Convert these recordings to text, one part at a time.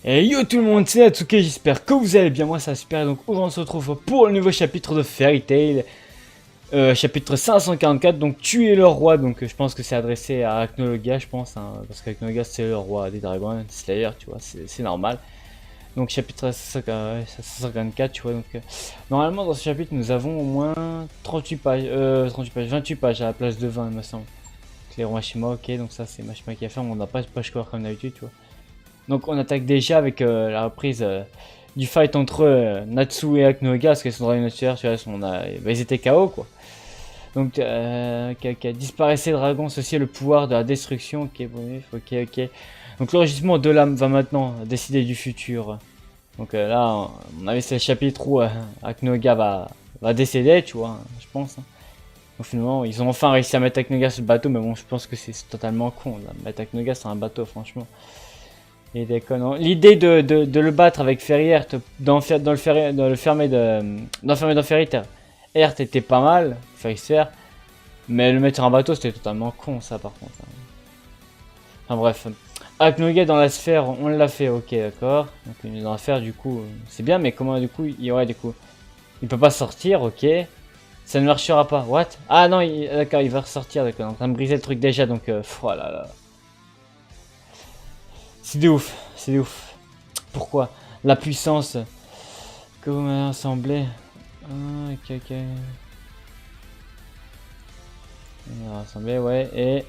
Et yo tout le monde, c'est Natsuke, j'espère que vous allez bien, moi ça va super. Donc aujourd'hui on se retrouve pour le nouveau chapitre de Fairy Tail, chapitre 544, donc tuer le roi. Donc je pense que c'est adressé à Acnologia, je pense, hein, parce qu'Acnologia c'est le roi des dragons, Slayer, tu vois, c'est normal. Donc chapitre 544, tu vois, donc normalement dans ce chapitre nous avons au moins 28 pages, 28 pages à la place de 20 il me semble. Clairon Mashima, ok, donc ça c'est Mashima qui a fait, on n'a pas de page score comme d'habitude, tu vois. Donc on attaque déjà avec la reprise du fight entre Natsu et Acnologia, parce qu'ils sont dans une autre tu vois, ils étaient KO quoi. Donc qui disparaissait dragon, ceci est le pouvoir de la destruction, ok, bon, ok. Donc l'enregistrement de l'âme va maintenant décider du futur. Donc là on avait ce chapitre où Acnologia va décéder, tu vois, je pense. Hein. Donc finalement ils ont enfin réussi à mettre Acnologia sur le bateau, mais bon je pense que c'est totalement con, là. Mettre Acnologia sur un bateau franchement. Et l'idée de le battre avec Ferrier, d'enfermer dans Fairy Tail, Earth était pas mal, Ferrier, mais le mettre sur un bateau c'était totalement con ça par contre. Enfin bref, Acnologia dans la sphère, on l'a fait, ok d'accord. Donc dans la sphère du coup, c'est bien, mais comment du coup, il peut pas sortir, ok. Ça ne marchera pas, what? Ah non, d'accord, il va ressortir, d'accord, en train de briser le truc déjà, donc voilà là. C'est de ouf. Pourquoi? La puissance que vous m'avez rassemblé. Ah, ok. On a rassemblé, ouais, et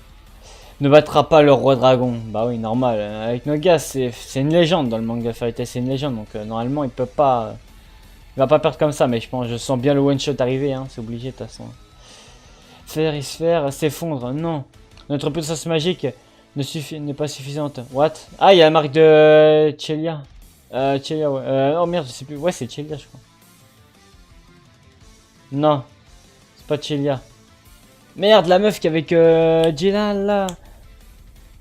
ne battra pas le roi dragon. Bah oui, normal. Avec Noga, c'est une légende dans le manga Fairy Tail, c'est une légende, donc normalement il peut pas. Il va pas perdre comme ça, mais je sens bien le one shot arriver, hein, c'est obligé de toute façon. Sphère s'effondre, non. Notre puissance magique n'est pas suffisante. What? Ah, il y a la marque de Chelia. Chelia, ouais. Oh merde, je sais plus. Ouais, c'est Chelia, je crois. Non, c'est pas Chelia. Merde, la meuf qui est avec Jela, là.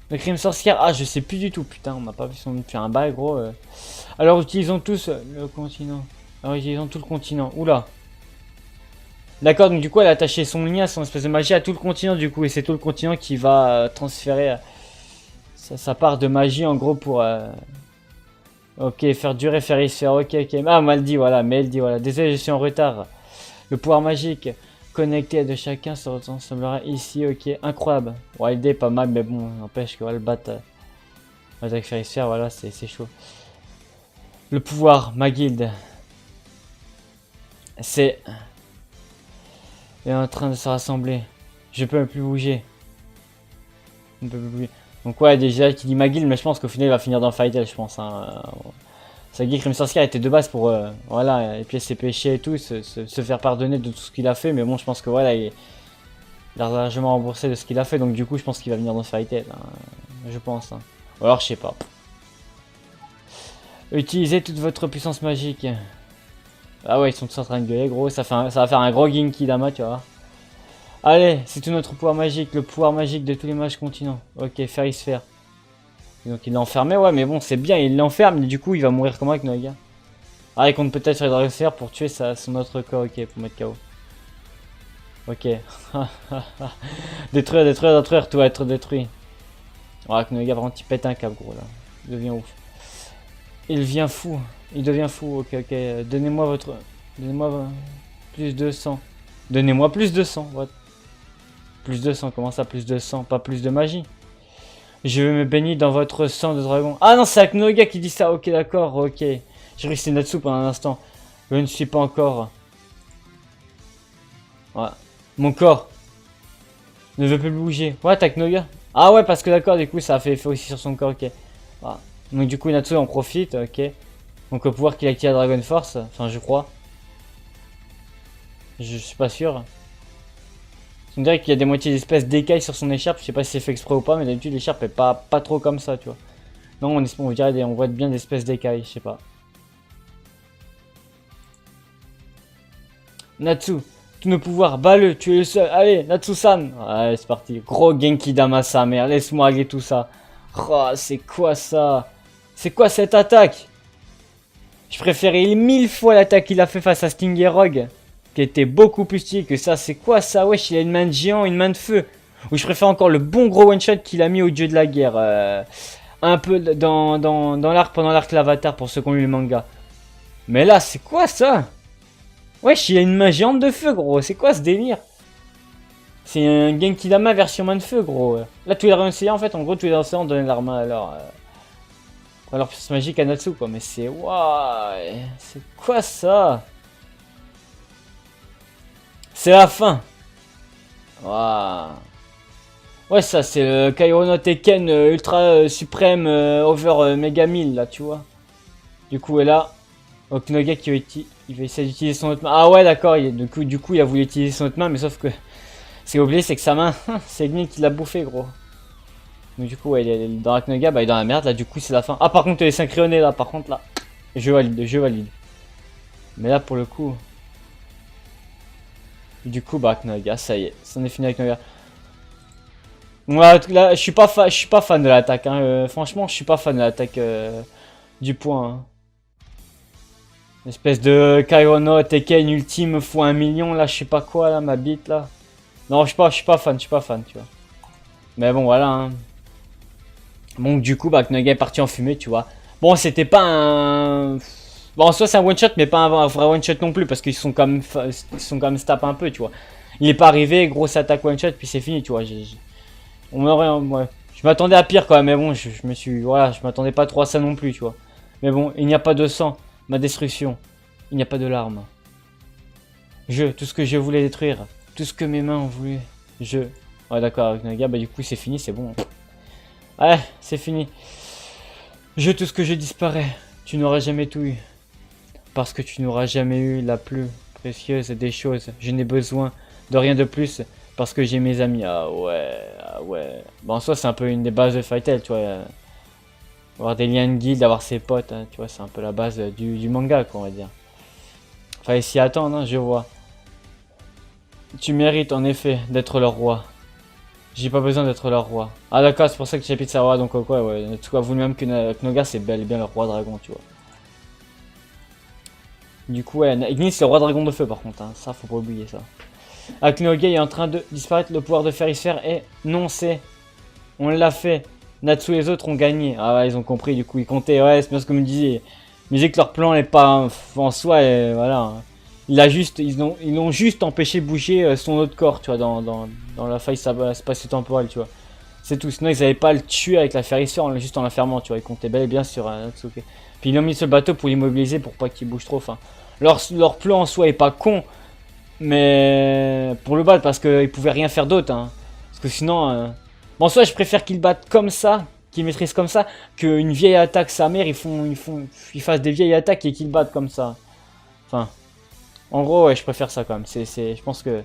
Le crime sorcière. Ah, je sais plus du tout. Putain, on m'a pas vu son depuis un bail, gros. Alors, utilisons tous le continent. Alors, utilisons tout le continent. Oula. D'accord, donc du coup, elle a attaché son lien, son espèce de magie à tout le continent, du coup. Et c'est tout le continent qui va transférer sa part de magie, en gros, pour... Ok, faire durer, faire sphère, ok. Ah, mal dit, voilà, mais elle dit, voilà. Désolé, je suis en retard. Le pouvoir magique connecté de chacun se ressemblera ici, ok. Incroyable. Ouais, l'idée est pas mal, mais bon, n'empêche que voilà, le battre avec faire sphère, voilà, c'est chaud. Le pouvoir, ma guilde. C'est... est en train de se rassembler. Je peux plus bouger. On peut plus bouger. Donc ouais, déjà qui dit ma guilde, mais je pense qu'au final il va finir dans Fairy Tail, je pense. Hein. Sa guilde crime sorcière était de base pour voilà, et puis ses péchés et tout, se faire pardonner de tout ce qu'il a fait, mais bon, je pense que voilà, il a largement remboursé de ce qu'il a fait, donc du coup, je pense qu'il va venir dans Fairy Tail, hein. Je pense. Hein. Ou alors, je sais pas. Utilisez toute votre puissance magique. Ah ouais, ils sont tous en train de gueuler, gros, ça va faire un gros Genki Dama, tu vois. Allez, c'est tout notre pouvoir magique, le pouvoir magique de tous les mages continents. Ok, Fairy Sphère. Donc il l'a enfermé, ouais, mais bon, c'est bien, il l'enferme, mais du coup, il va mourir comment avec Noga? Ah, il compte peut-être sur les Dragon Sphère pour tuer son autre corps, ok, pour mettre KO. Ok. détruire, tout va être détruit. Ouais, avec Noga, par contre, il pète un câble, gros, là. Il devient ouf. Il devient fou, ok. Donnez-moi plus de sang. Donnez-moi plus de sang, what? Plus de sang, comment ça, plus de sang? Pas plus de magie. Je vais me baigner dans votre sang de dragon. Ah non, c'est Acnologia qui dit ça. Ok, d'accord, ok. J'ai cru que c'était Natsu pendant un instant. Je ne suis pas encore. Ouais. Mon corps ne veut plus bouger. What, Acnologia? Ah ouais, parce que d'accord, du coup, ça a fait effet aussi sur son corps, ok. Voilà. Donc du coup, Natsu en profite, ok. Donc le pouvoir qu'il active à Dragon Force, enfin je crois. Je suis pas sûr. On dirait qu'il y a des moitiés d'espèces d'écailles sur son écharpe. Je sais pas si c'est fait exprès ou pas, mais d'habitude l'écharpe est pas trop comme ça, tu vois. Non, on dirait on voit bien des espèces d'écailles, je sais pas. Natsu, tous nos pouvoirs, bats-le, tu es le seul. Allez, Natsu-san. Allez, c'est parti. Gros Genki Dama sa mère, laisse-moi régler tout ça. Oh, c'est quoi ça? C'est quoi cette attaque? Je préférais 1000 fois l'attaque qu'il a fait face à Stinger Rogue, qui était beaucoup plus stylé que ça. C'est quoi ça? Wesh, il a une main de géant, une main de feu. Ou je préfère encore le bon gros one-shot qu'il a mis au dieu de la guerre. Un peu dans l'arc, pendant l'arc l'avatar pour ceux qui ont lu le manga. Mais là, c'est quoi ça? Wesh, il a une main géante de feu, gros. C'est quoi ce délire? C'est un Genki Dama version main de feu, gros. Là, tous les rayons en fait, en gros, tous les rayons donnent leur main alors puissance magique à Natsu, quoi. Mais c'est... Waouh. C'est quoi ça? C'est la fin. Waouh. Ouais, ça, c'est le Kairono Tekken Ultra Suprême Over Mega 1000, là, tu vois. Du coup, et là, Okunoga qui il va essayer d'utiliser son autre main. Ah ouais, d'accord, du coup, il a voulu utiliser son autre main, mais sauf que... C'est oublié, c'est que sa main, c'est Gnil qui l'a bouffé, gros. Donc du coup, ouais, il est dans Okunoga, bah il est dans la merde, là, du coup, c'est la fin. Ah, par contre, il est synchroné, là, par contre, là. Je valide, je valide. Mais là, pour le coup... Du coup, bah, Okunoga, ça y est, c'en est fini avec Okunoga. Ouais, là, je suis pas fan de l'attaque, hein. Franchement, je suis pas fan de l'attaque du point. Hein. Espèce de Kairono Tekken ultime x 1 million, là, je sais pas quoi, là, ma bite, là. Non, je suis pas fan, tu vois. Mais bon, voilà, hein. Bon, du coup, bah, Okunoga est parti en fumée, tu vois. Bon, c'était pas un... Bon, en soi, c'est un one-shot, mais pas un vrai one-shot non plus, parce qu'ils sont quand même stap un peu, tu vois. Il est pas arrivé, grosse attaque one-shot, puis c'est fini, tu vois. On aurait... Ouais. Je m'attendais à pire, quand même, mais bon, je me suis... Voilà, je m'attendais pas trop à ça non plus, tu vois. Mais bon, il n'y a pas de sang, ma destruction. Il n'y a pas de larmes. Tout ce que je voulais détruire, tout ce que mes mains ont voulu, Ouais, d'accord, avec Naga, bah du coup, c'est fini, c'est bon. Ouais, c'est fini. Tout ce que je disparais, tu n'auras jamais tout eu. Parce que tu n'auras jamais eu la plus précieuse des choses. Je n'ai besoin de rien de plus parce que j'ai mes amis. Ah ouais, ah ouais. Bon, en soi, c'est un peu une des bases de Fairy Tail, tu vois. Avoir des liens de guilde, avoir ses potes, hein, tu vois, c'est un peu la base du manga, quoi, on va dire. Fallait s'y attendre, hein, je vois. Tu mérites, en effet, d'être leur roi. J'ai pas besoin d'être leur roi. Ah d'accord, c'est pour ça que tu chapitres sa roi, donc quoi, ouais. En tout cas, vous même que Okunoga, c'est bel et bien le roi dragon, tu vois. Du coup, ouais, Ignis, c'est le roi dragon de feu, par contre, hein. Ça, faut pas oublier, ça. Okunoga est en train de disparaître, le pouvoir de Ferrisphère est... Non, c'est... On l'a fait. Natsu et les autres ont gagné. Ah ouais, ils ont compris, du coup, ils comptaient. Ouais, c'est bien ce que me disait. Ils disaient que leur plan n'est pas en soi, et voilà. Ils l'ont juste empêché de bouger son autre corps, tu vois, dans la faille spatio-temporelle, tu vois. C'est tout. Sinon, ils n'avaient pas à le tuer avec la Ferrisphère, juste en l'enfermant, tu vois. Ils comptaient bel et bien sur Natsuke. Puis ils l'ont mis sur le bateau pour l'immobiliser pour pas qu'il bouge trop. Enfin, leur plan en soi est pas con, mais pour le battre parce qu'ils pouvaient rien faire d'autre. Hein. Parce que sinon, bon, en soi, je préfère qu'ils battent comme ça, qu'ils maîtrisent comme ça, qu'une vieille attaque sa mère, ils fassent des vieilles attaques et qu'ils battent comme ça. Enfin, en gros, ouais, je préfère ça quand même. Je pense que.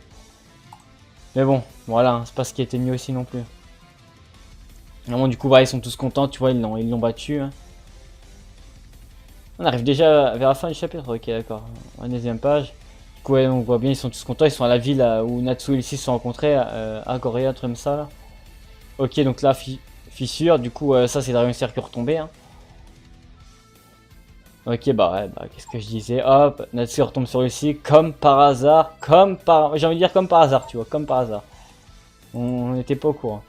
Mais bon, voilà, c'est pas ce qui a été mis aussi non plus. Vraiment, du coup, bah, ils sont tous contents, tu vois, ils l'ont battu. Hein. On arrive déjà vers la fin du chapitre, ok d'accord, la deuxième page. Du coup ouais, on voit bien, ils sont tous contents, ils sont à la ville où Natsu et Lucy se sont rencontrés, à Gorea, un truc comme ça là. Ok, donc là, fissure, du coup ça c'est Dragon Slayer qui est retombé. Hein. Ok, bah ouais, bah qu'est-ce que je disais, hop, Natsu retombe sur Lucy, comme par hasard, j'ai envie de dire comme par hasard, tu vois, comme par hasard. On n'était pas au courant.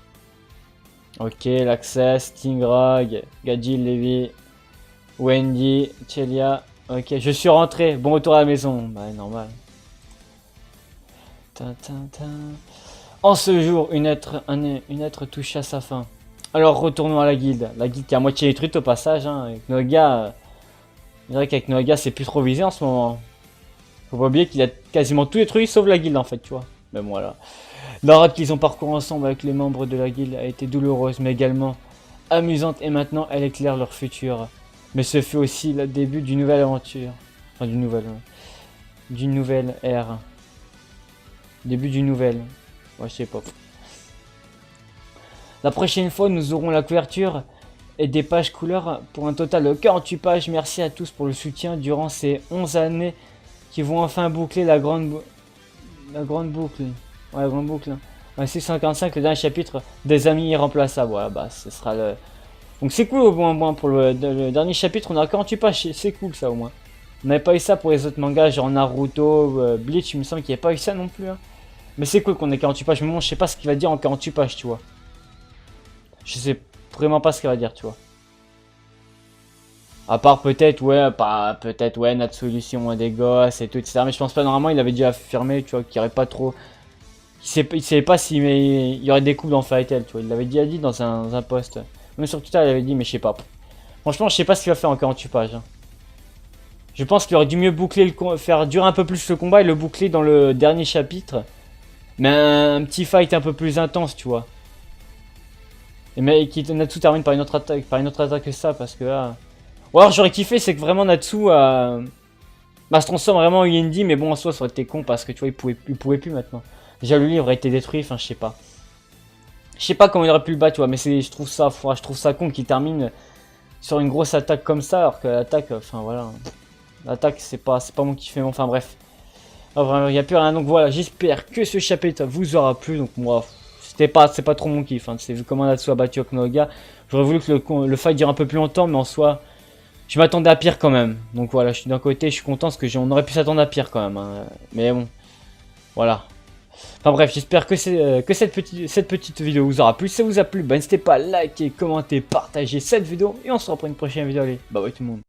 Ok, l'accès, Stingrog, Gadjil, Levi... Wendy, Chelia, ok, je suis rentré, bon retour à la maison, bah normal. En ce jour, une être touche à sa fin. Alors retournons à la guilde qui a moitié détruite au passage, hein. Avec Noga, je dirais qu'avec Noga c'est plus trop visé en ce moment. Faut pas oublier qu'il a quasiment tout détruit sauf la guilde en fait, tu vois. Mais bon voilà. La route qu'ils ont parcouru ensemble avec les membres de la guilde a été douloureuse mais également amusante et maintenant elle éclaire leur futur. Mais ce fut aussi le début d'une nouvelle aventure. Enfin, d'une nouvelle ère. Début d'une nouvelle. Ouais, je sais pas. La prochaine fois, nous aurons la couverture et des pages couleurs pour un total de 48 pages. Merci à tous pour le soutien durant ces 11 années qui vont enfin boucler la grande La grande boucle. Ouais, la grande boucle. Ouais, 655, le dernier chapitre des amis irremplaçables. Voilà, bah, ce sera le. Donc c'est cool au moins pour le dernier chapitre, on a 48 pages, c'est cool ça au moins. On n'avait pas eu ça pour les autres mangas, genre Naruto, Bleach, il me semble qu'il n'y avait pas eu ça non plus. Hein. Mais c'est cool qu'on ait 48 pages, mais bon, je sais pas ce qu'il va dire en 48 pages, tu vois. Je sais vraiment pas ce qu'il va dire, tu vois. À part peut-être, ouais, peut-être, ouais, notre solution des gosses et tout, etc. Mais je pense pas, normalement, il avait déjà affirmé, tu vois, qu'il n'y aurait pas trop. Il savait pas s'il il y aurait des coups dans Fairy Tail, tu vois. Il l'avait déjà dit dans un post. Même sur Twitter, il avait dit, mais je sais pas. Franchement, je sais pas ce qu'il va faire en 48 pages. Hein. Je pense qu'il aurait dû mieux boucler faire durer un peu plus le combat et le boucler dans le dernier chapitre. Mais un petit fight un peu plus intense, tu vois. Et mais qui Natsu termine par une autre attaque que ça, parce que là. Ou alors j'aurais kiffé, c'est que vraiment Natsu bah, se transforme vraiment en Yendi, mais bon en soi ça aurait été con parce que tu vois il pouvait plus maintenant. Déjà le livre a été détruit, enfin je sais pas. Je sais pas comment il aurait pu le battre, tu vois, mais je trouve ça con qu'il termine sur une grosse attaque comme ça, alors que l'attaque, enfin voilà. L'attaque c'est pas mon kiff, enfin bref. Il n'y a plus rien, donc voilà, j'espère que ce chapitre vous aura plu, donc moi, c'est pas trop mon kiff, hein. C'est vu comment Natsu a battu Okunoga. J'aurais voulu que le fight dure un peu plus longtemps, mais en soi, je m'attendais à pire quand même. Donc voilà, je suis d'un côté, je suis content parce que on aurait pu s'attendre à pire quand même, hein. Mais bon, voilà. Enfin bref, j'espère que cette petite vidéo vous aura plu. Si ça vous a plu, bah, n'hésitez pas à liker, commenter, partager cette vidéo, et on se reprend une prochaine vidéo. Allez, bye bye tout le monde.